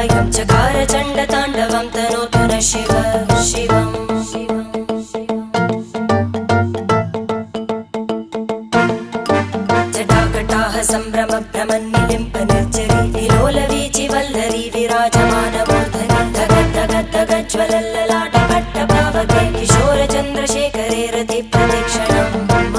वयं चकार चण्डताण्डवं तनोतु न शिव शिवम् जटाकटाः सम्भ्रम भ्रमन्निलिम्प निर्जरी विलोलवीचि वल्लरी विराजमानमूर्धनि धगद्धगद्धगज्ज्वलल्ललाट पट्टपावके किशोरचन्द्रशेखरे रति प्रतीक्षणं मम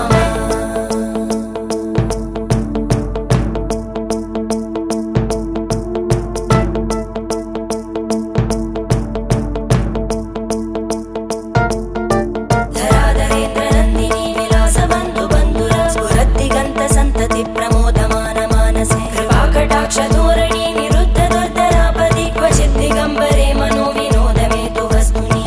धोरणी निरुद्ध दुर्धरापदि क्वचित् दिगम्बरे मनो विनोदमेतु वस्तुनि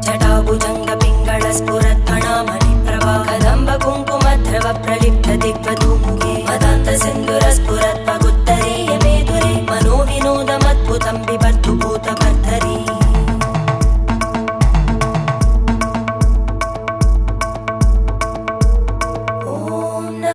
जटाभुजङ्ग पिङ्गळ स्फुरत्फणामणिप्रभा कदम्ब कुङ्कुमद्रव प्रलिप्त दिग्वधूमुखे मदान्त सिन्धुर स्फुरत्